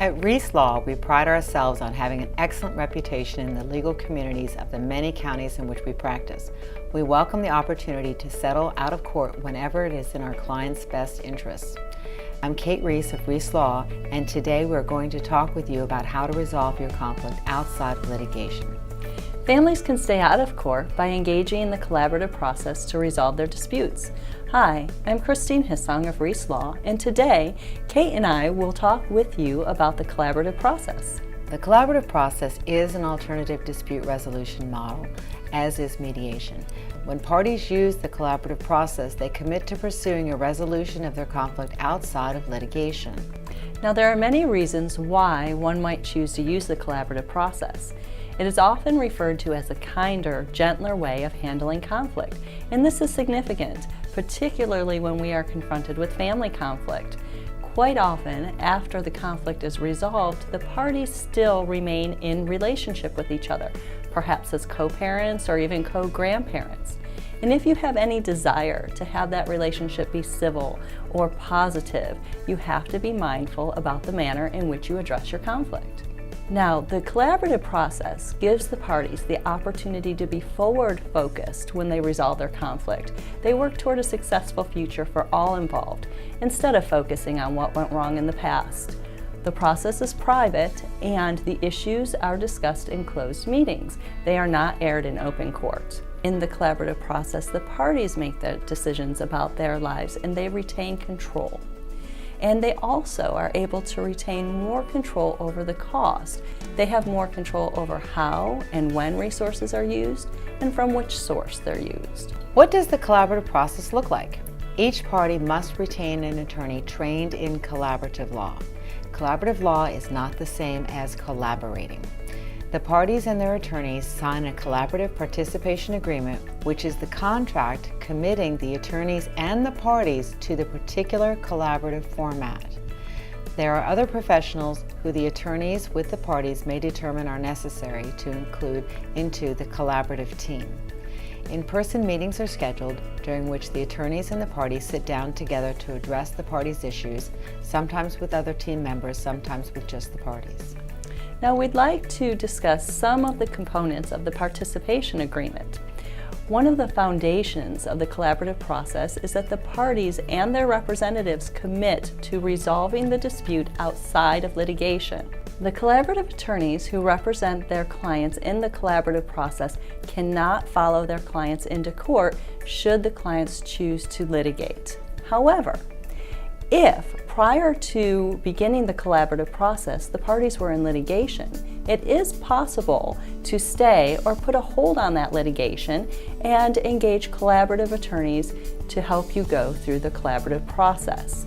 At Reese Law, we pride ourselves on having an excellent reputation in the legal communities of the many counties in which we practice. We welcome the opportunity to settle out of court whenever it is in our client's best interests. I'm Kate Reese of Reese Law, and today we're going to talk with you about how to resolve your conflict outside of litigation. Families can stay out of court by engaging in the collaborative process to resolve their disputes. Hi, I'm Christine Hissong of Reese Law, and today Kate and I will talk with you about the collaborative process. The collaborative process is an alternative dispute resolution model, as is mediation. When parties use the collaborative process, they commit to pursuing a resolution of their conflict outside of litigation. Now, there are many reasons why one might choose to use the collaborative process. It is often referred to as a kinder, gentler way of handling conflict, and this is significant, particularly when we are confronted with family conflict. Quite often, after the conflict is resolved, the parties still remain in relationship with each other, perhaps as co-parents or even co-grandparents. And if you have any desire to have that relationship be civil or positive, you have to be mindful about the manner in which you address your conflict. Now, the collaborative process gives the parties the opportunity to be forward-focused when they resolve their conflict. They work toward a successful future for all involved, instead of focusing on what went wrong in the past. The process is private, and the issues are discussed in closed meetings. They are not aired in open court. In the collaborative process, the parties make their decisions about their lives, and they retain control. And they also are able to retain more control over the cost. They have more control over how and when resources are used and from which source they're used. What does the collaborative process look like? Each party must retain an attorney trained in collaborative law. Collaborative law is not the same as collaborating. The parties and their attorneys sign a collaborative participation agreement, which is the contract committing the attorneys and the parties to the particular collaborative format. There are other professionals who the attorneys with the parties may determine are necessary to include into the collaborative team. In-person meetings are scheduled during which the attorneys and the parties sit down together to address the parties' issues, sometimes with other team members, sometimes with just the parties. Now, we'd like to discuss some of the components of the participation agreement. One of the foundations of the collaborative process is that the parties and their representatives commit to resolving the dispute outside of litigation. The collaborative attorneys who represent their clients in the collaborative process cannot follow their clients into court should the clients choose to litigate. However, if prior to beginning the collaborative process, the parties were in litigation, it is possible to stay or put a hold on that litigation and engage collaborative attorneys to help you go through the collaborative process.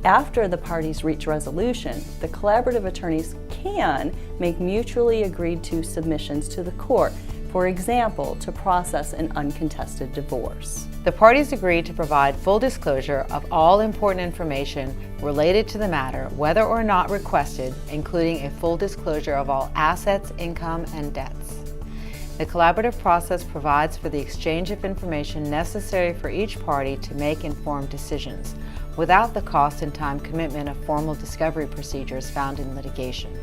After the parties reach resolution, the collaborative attorneys can make mutually agreed to submissions to the court, for example, to process an uncontested divorce. The parties agree to provide full disclosure of all important information related to the matter, whether or not requested, including a full disclosure of all assets, income, and debts. The collaborative process provides for the exchange of information necessary for each party to make informed decisions, without the cost and time commitment of formal discovery procedures found in litigation.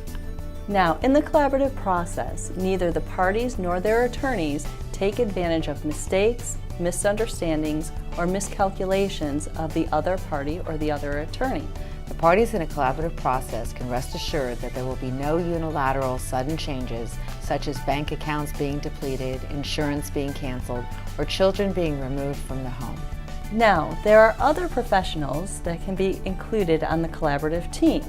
Now, in the collaborative process, neither the parties nor their attorneys take advantage of mistakes, misunderstandings, or miscalculations of the other party or the other attorney. The parties in a collaborative process can rest assured that there will be no unilateral sudden changes, such as bank accounts being depleted, insurance being canceled, or children being removed from the home. Now, there are other professionals that can be included on the collaborative team.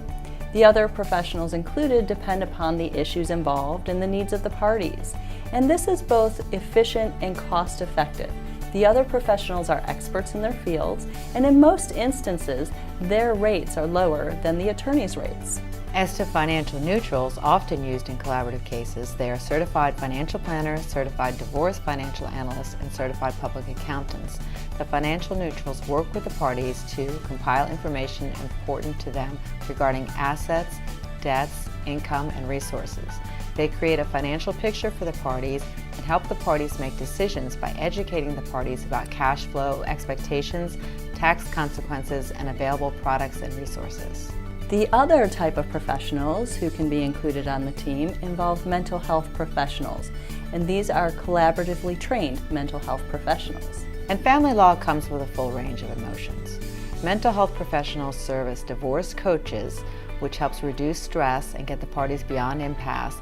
The other professionals included depend upon the issues involved and the needs of the parties, and this is both efficient and cost-effective. The other professionals are experts in their fields, and in most instances, their rates are lower than the attorney's rates. As to financial neutrals, often used in collaborative cases, they are certified financial planners, certified divorce financial analysts, and certified public accountants. The financial neutrals work with the parties to compile information important to them regarding assets, debts, income, and resources. They create a financial picture for the parties and help the parties make decisions by educating the parties about cash flow expectations, tax consequences, and available products and resources. The other type of professionals who can be included on the team involve mental health professionals, and these are collaboratively trained mental health professionals. And family law comes with a full range of emotions. Mental health professionals serve as divorce coaches, which helps reduce stress and get the parties beyond impasse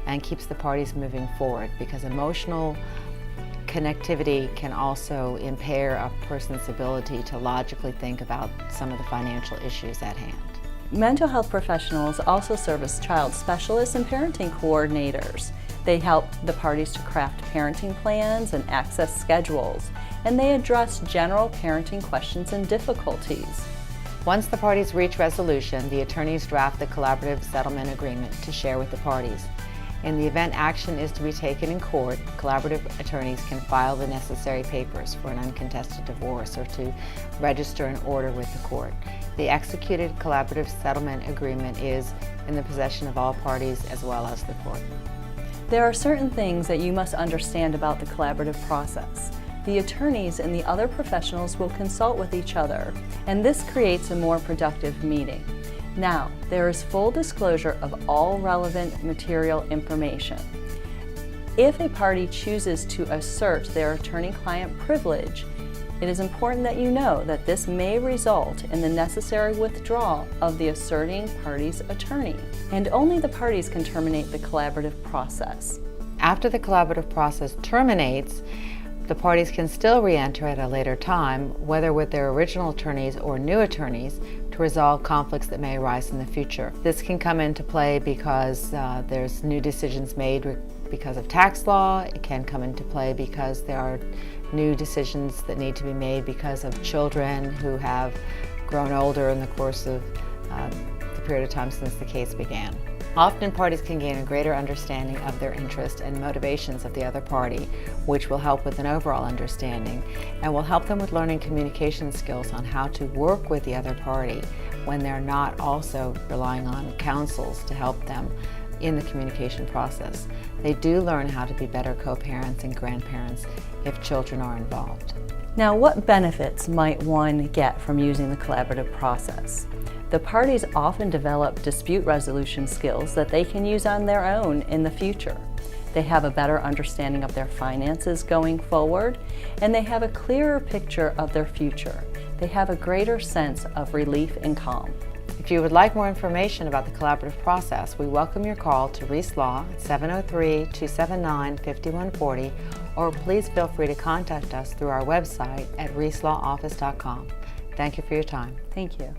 and keeps the parties moving forward, because emotional connectivity can also impair a person's ability to logically think about some of the financial issues at hand. Mental health professionals also serve as child specialists and parenting coordinators. They help the parties to craft parenting plans and access schedules, and they address general parenting questions and difficulties. Once the parties reach resolution, the attorneys draft the collaborative settlement agreement to share with the parties. In the event action is to be taken in court, collaborative attorneys can file the necessary papers for an uncontested divorce or to register an order with the court. The executed collaborative settlement agreement is in the possession of all parties as well as the court. There are certain things that you must understand about the collaborative process. The attorneys and the other professionals will consult with each other, and this creates a more productive meeting. Now, there is full disclosure of all relevant material information. If a party chooses to assert their attorney-client privilege, it is important that you know that this may result in the necessary withdrawal of the asserting party's attorney, and only the parties can terminate the collaborative process. After the collaborative process terminates, the parties can still re-enter at a later time, whether with their original attorneys or new attorneys, to resolve conflicts that may arise in the future. This can come into play because there's new decisions made because of tax law. It can come into play because there are new decisions that need to be made because of children who have grown older in the course of the period of time since the case began. Often parties can gain a greater understanding of their interests and motivations of the other party, which will help with an overall understanding and will help them with learning communication skills on how to work with the other party when they're not also relying on counsels to help them in the communication process. They do learn how to be better co-parents and grandparents if children are involved. Now, what benefits might one get from using the collaborative process? The parties often develop dispute resolution skills that they can use on their own in the future. They have a better understanding of their finances going forward, and they have a clearer picture of their future. They have a greater sense of relief and calm. If you would like more information about the collaborative process, we welcome your call to Reese Law at 703-279-5140, or please feel free to contact us through our website at reeselawoffice.com. Thank you for your time. Thank you.